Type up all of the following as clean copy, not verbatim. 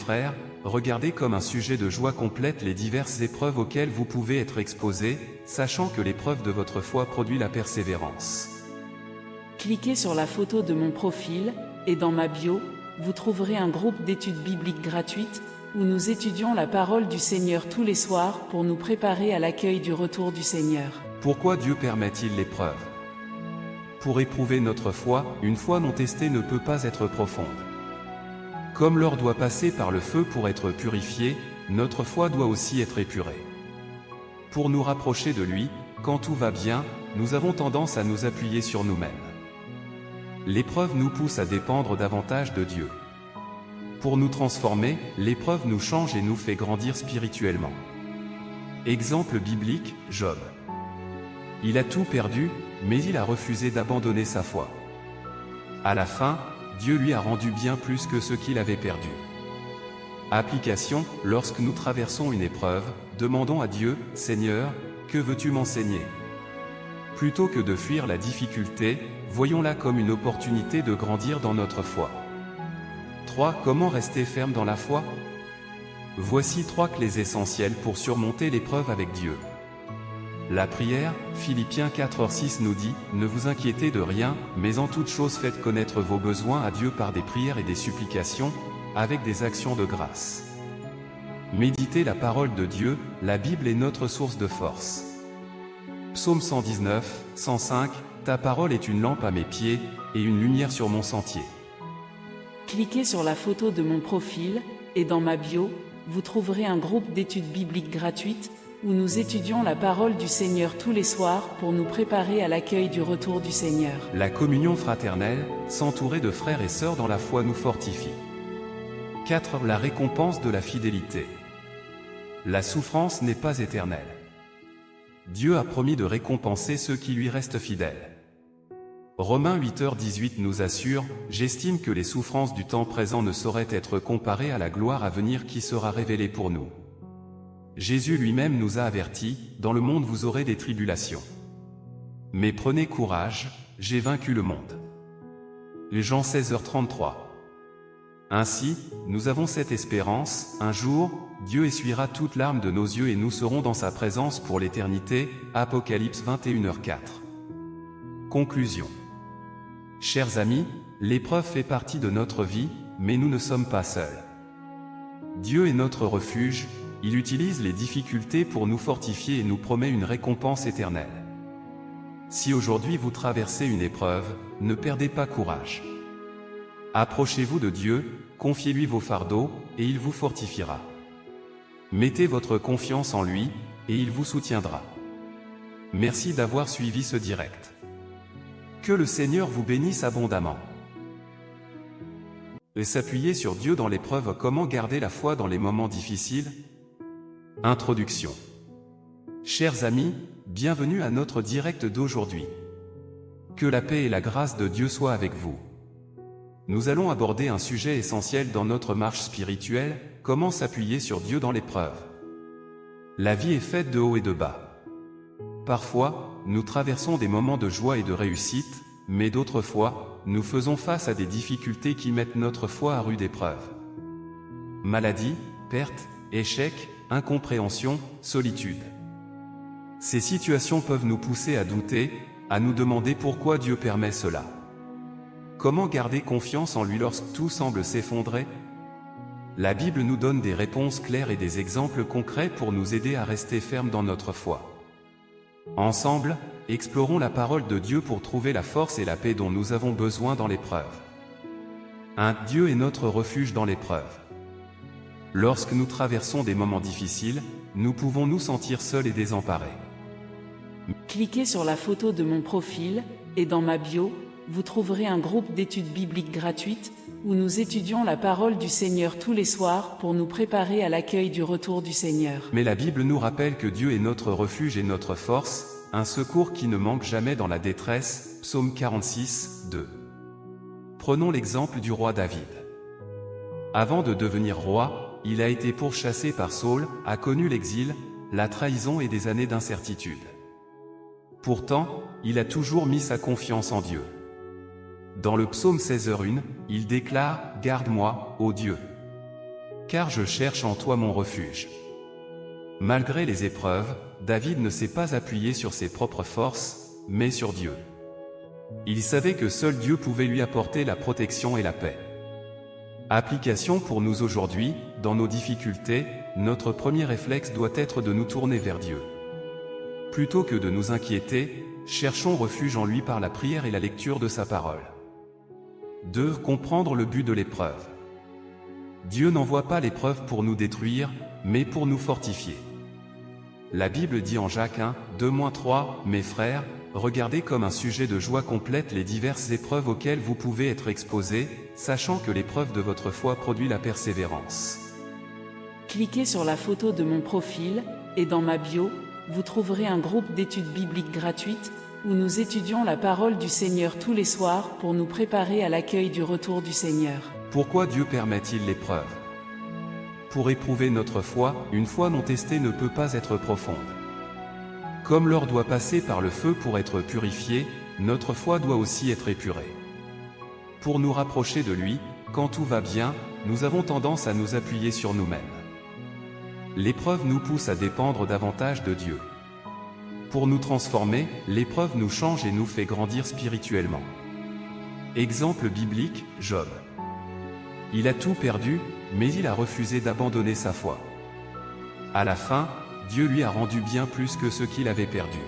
frères, regardez comme un sujet de joie complète les diverses épreuves auxquelles vous pouvez être exposés, sachant que l'épreuve de votre foi produit la persévérance. Cliquez sur la photo de mon profil, et dans ma bio, vous trouverez un groupe d'études bibliques gratuites, où nous étudions la parole du Seigneur tous les soirs pour nous préparer à l'accueil du retour du Seigneur. Pourquoi Dieu permet-il l'épreuve? Pour éprouver notre foi, une foi non testée ne peut pas être profonde. Comme l'or doit passer par le feu pour être purifié, notre foi doit aussi être épurée. Pour nous rapprocher de lui, quand tout va bien, nous avons tendance à nous appuyer sur nous-mêmes. L'épreuve nous pousse à dépendre davantage de Dieu. Pour nous transformer, l'épreuve nous change et nous fait grandir spirituellement. Exemple biblique, Job. Il a tout perdu, mais il a refusé d'abandonner sa foi. À la fin, Dieu lui a rendu bien plus que ce qu'il avait perdu. Application, lorsque nous traversons une épreuve, demandons à Dieu, « Seigneur, que veux-tu m'enseigner ?» Plutôt que de fuir la difficulté, voyons-la comme une opportunité de grandir dans notre foi. 3. Comment rester ferme dans la foi? Voici 3 clés essentielles pour surmonter l'épreuve avec Dieu. La prière, Philippiens 4:6 nous dit, « Ne vous inquiétez de rien, mais en toute chose faites connaître vos besoins à Dieu par des prières et des supplications, avec des actions de grâce. » Méditez la parole de Dieu, la Bible est notre source de force. Psaume 119, 105, « Ta parole est une lampe à mes pieds, et une lumière sur mon sentier. » Cliquez sur la photo de mon profil, et dans ma bio, vous trouverez un groupe d'études bibliques gratuites, où nous étudions la parole du Seigneur tous les soirs pour nous préparer à l'accueil du retour du Seigneur. La communion fraternelle, s'entourer de frères et sœurs dans la foi nous fortifie. 4. La récompense de la fidélité. La souffrance n'est pas éternelle. Dieu a promis de récompenser ceux qui lui restent fidèles. Romains 8h18 nous assure, « J'estime que les souffrances du temps présent ne sauraient être comparées à la gloire à venir qui sera révélée pour nous. » Jésus lui-même nous a avertis, « Dans le monde vous aurez des tribulations. Mais prenez courage, j'ai vaincu le monde. » Jean 16h33. Ainsi, nous avons cette espérance, un jour, Dieu essuiera toute larme de nos yeux et nous serons dans sa présence pour l'éternité. Apocalypse 21h04. Conclusion. Chers amis, l'épreuve fait partie de notre vie, mais nous ne sommes pas seuls. Dieu est notre refuge, il utilise les difficultés pour nous fortifier et nous promet une récompense éternelle. Si aujourd'hui vous traversez une épreuve, ne perdez pas courage. Approchez-vous de Dieu, confiez-lui vos fardeaux, et il vous fortifiera. Mettez votre confiance en lui, et il vous soutiendra. Merci d'avoir suivi ce direct. Que le Seigneur vous bénisse abondamment. Et s'appuyer sur Dieu dans l'épreuve. Comment garder la foi dans les moments difficiles? Introduction. Chers amis, bienvenue à notre direct d'aujourd'hui. Que la paix et la grâce de Dieu soient avec vous. Nous allons aborder un sujet essentiel dans notre marche spirituelle, comment s'appuyer sur Dieu dans l'épreuve. La vie est faite de hauts et de bas. Parfois, nous traversons des moments de joie et de réussite, mais d'autres fois, nous faisons face à des difficultés qui mettent notre foi à rude épreuve. Maladie, perte, échec, incompréhension, solitude. Ces situations peuvent nous pousser à douter, à nous demander pourquoi Dieu permet cela. Comment garder confiance en lui lorsque tout semble s'effondrer? La Bible nous donne des réponses claires et des exemples concrets pour nous aider à rester fermes dans notre foi. Ensemble, explorons la parole de Dieu pour trouver la force et la paix dont nous avons besoin dans l'épreuve. 1. Dieu est notre refuge dans l'épreuve. Lorsque nous traversons des moments difficiles, nous pouvons nous sentir seuls et désemparés. Cliquez sur la photo de mon profil, et dans ma bio, vous trouverez un groupe d'études bibliques gratuites, où nous étudions la parole du Seigneur tous les soirs pour nous préparer à l'accueil du retour du Seigneur. Mais la Bible nous rappelle que Dieu est notre refuge et notre force, un secours qui ne manque jamais dans la détresse. Psaume 46, 2. Prenons l'exemple du roi David. Avant de devenir roi, il a été pourchassé par Saül, a connu l'exil, la trahison et des années d'incertitude. Pourtant, il a toujours mis sa confiance en Dieu. Dans le psaume 16h1, il déclare « Garde-moi, ô Dieu. car je cherche en toi mon refuge. Malgré les épreuves, David ne s'est pas appuyé sur ses propres forces, mais sur Dieu. Il savait que seul Dieu pouvait lui apporter la protection et la paix. Application pour nous aujourd'hui, dans nos difficultés, notre premier réflexe doit être de nous tourner vers Dieu. Plutôt que de nous inquiéter, cherchons refuge en lui par la prière et la lecture de sa parole. 2. Comprendre le but de l'épreuve. Dieu n'envoie pas l'épreuve pour nous détruire, mais pour nous fortifier. La Bible dit en Jacques 1, 2-3, « Mes frères, regardez comme un sujet de joie complète les diverses épreuves auxquelles vous pouvez être exposés, sachant que l'épreuve de votre foi produit la persévérance. » Cliquez sur la photo de mon profil, et dans ma bio, vous trouverez un groupe d'études bibliques gratuites, où nous étudions la parole du Seigneur tous les soirs pour nous préparer à l'accueil du retour du Seigneur. Pourquoi Dieu permet-il l'épreuve? Pour éprouver notre foi, une foi non testée ne peut pas être profonde. Comme l'or doit passer par le feu pour être purifié, notre foi doit aussi être épurée. Pour nous rapprocher de lui, quand tout va bien, nous avons tendance à nous appuyer sur nous-mêmes. L'épreuve nous pousse à dépendre davantage de Dieu. Pour nous transformer, l'épreuve nous change et nous fait grandir spirituellement. Exemple biblique, Job. Il a tout perdu, mais il a refusé d'abandonner sa foi. À la fin, Dieu lui a rendu bien plus que ce qu'il avait perdu.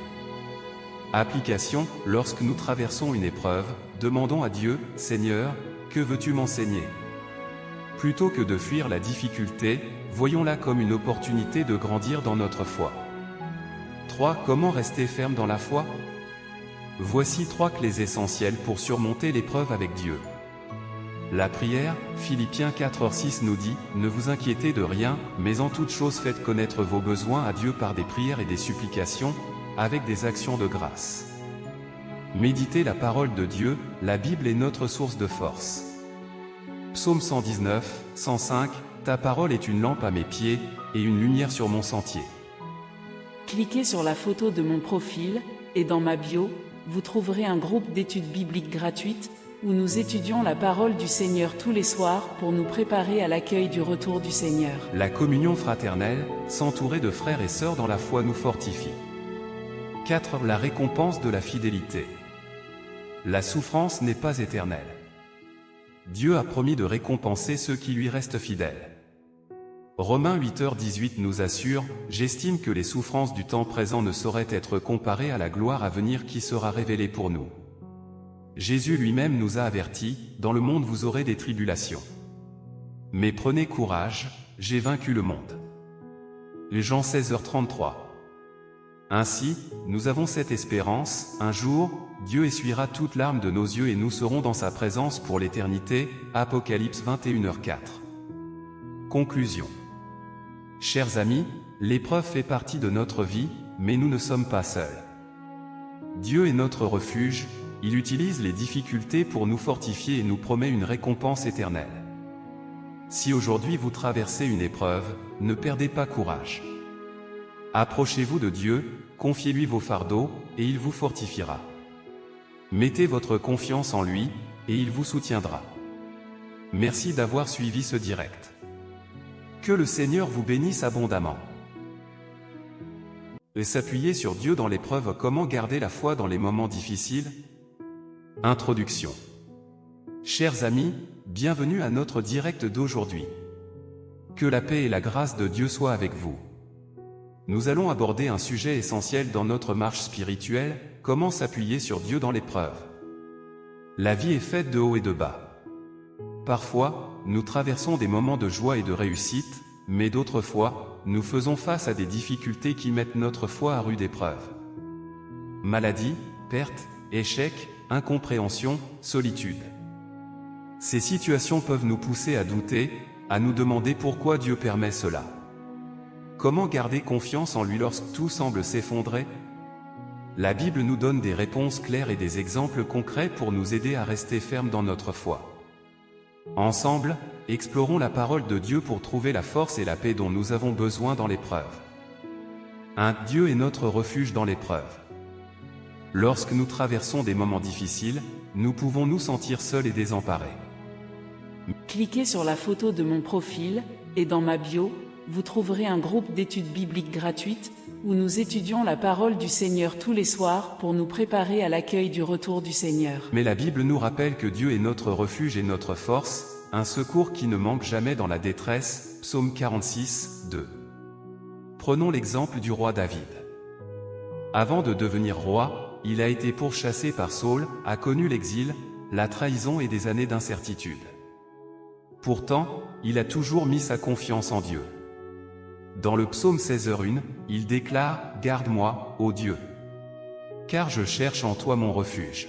Application, lorsque nous traversons une épreuve, demandons à Dieu, « Seigneur, que veux-tu m'enseigner ?» Plutôt que de fuir la difficulté, voyons-la comme une opportunité de grandir dans notre foi. 3. Comment rester ferme dans la foi? Voici 3 clés essentielles pour surmonter l'épreuve avec Dieu. La prière, Philippiens 4:6 nous dit, « Ne vous inquiétez de rien, mais en toute chose faites connaître vos besoins à Dieu par des prières et des supplications, avec des actions de grâce. » Méditez la parole de Dieu, la Bible est notre source de force. Psaume 119, 105, « Ta parole est une lampe à mes pieds, et une lumière sur mon sentier. » Cliquez sur la photo de mon profil, et dans ma bio, vous trouverez un groupe d'études bibliques gratuites, où nous étudions la parole du Seigneur tous les soirs pour nous préparer à l'accueil du retour du Seigneur. La communion fraternelle, s'entourer de frères et sœurs dans la foi nous fortifie. 4. La récompense de la fidélité. La souffrance n'est pas éternelle. Dieu a promis de récompenser ceux qui lui restent fidèles. Romains 8h18 nous assure, « J'estime que les souffrances du temps présent ne sauraient être comparées à la gloire à venir qui sera révélée pour nous. » Jésus lui-même nous a avertis, « Dans le monde vous aurez des tribulations. Mais prenez courage, j'ai vaincu le monde. » Jean 16h33. Ainsi, nous avons cette espérance, un jour, Dieu essuiera toute larme de nos yeux et nous serons dans sa présence pour l'éternité. Apocalypse 21h04. Conclusion. Chers amis, l'épreuve fait partie de notre vie, mais nous ne sommes pas seuls. Dieu est notre refuge, il utilise les difficultés pour nous fortifier et nous promet une récompense éternelle. Si aujourd'hui vous traversez une épreuve, ne perdez pas courage. Approchez-vous de Dieu, confiez-lui vos fardeaux, et il vous fortifiera. Mettez votre confiance en lui, et il vous soutiendra. Merci d'avoir suivi ce direct. Que le Seigneur vous bénisse abondamment. Et s'appuyer sur Dieu dans l'épreuve. Comment garder la foi dans les moments difficiles? Introduction. Chers amis, bienvenue à notre direct d'aujourd'hui. Que la paix et la grâce de Dieu soient avec vous. Nous allons aborder un sujet essentiel dans notre marche spirituelle, comment s'appuyer sur Dieu dans l'épreuve. La vie est faite de hauts et de bas. Parfois, nous traversons des moments de joie et de réussite, mais d'autres fois, nous faisons face à des difficultés qui mettent notre foi à rude épreuve. Maladie, perte, échec, incompréhension, solitude. Ces situations peuvent nous pousser à douter, à nous demander pourquoi Dieu permet cela. Comment garder confiance en lui lorsque tout semble s'effondrer? La Bible nous donne des réponses claires et des exemples concrets pour nous aider à rester fermes dans notre foi. Ensemble, explorons la parole de Dieu pour trouver la force et la paix dont nous avons besoin dans l'épreuve. 1. Dieu est notre refuge dans l'épreuve. Lorsque nous traversons des moments difficiles, nous pouvons nous sentir seuls et désemparés. Cliquez sur la photo de mon profil, et dans ma bio, vous trouverez un groupe d'études bibliques gratuites, où nous étudions la parole du Seigneur tous les soirs pour nous préparer à l'accueil du retour du Seigneur. Mais la Bible nous rappelle que Dieu est notre refuge et notre force, un secours qui ne manque jamais dans la détresse, Psaume 46, 2. Prenons l'exemple du roi David. Avant de devenir roi, il a été pourchassé par Saül, a connu l'exil, la trahison et des années d'incertitude. Pourtant, il a toujours mis sa confiance en Dieu. Dans le psaume 16:1, il déclare « Garde-moi, ô Dieu, car je cherche en toi mon refuge ».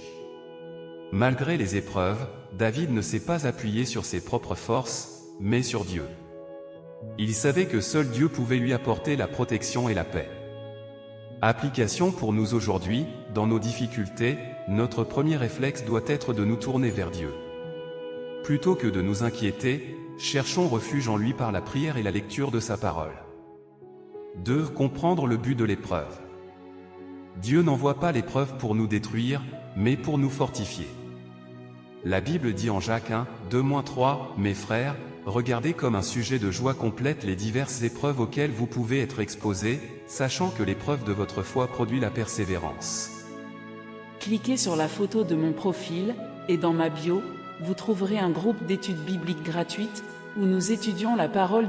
Malgré les épreuves, David ne s'est pas appuyé sur ses propres forces, mais sur Dieu. Il savait que seul Dieu pouvait lui apporter la protection et la paix. Application pour nous aujourd'hui, dans nos difficultés, notre premier réflexe doit être de nous tourner vers Dieu. Plutôt que de nous inquiéter, cherchons refuge en lui par la prière et la lecture de sa parole. 2. Comprendre le but de l'épreuve. Dieu n'envoie pas l'épreuve pour nous détruire, mais pour nous fortifier. La Bible dit en Jacques 1, 2-3, « Mes frères, regardez comme un sujet de joie complète les diverses épreuves auxquelles vous pouvez être exposés, sachant que l'épreuve de votre foi produit la persévérance. » Cliquez sur la photo de mon profil, et dans ma bio, vous trouverez un groupe d'études bibliques gratuites, où nous étudions la parole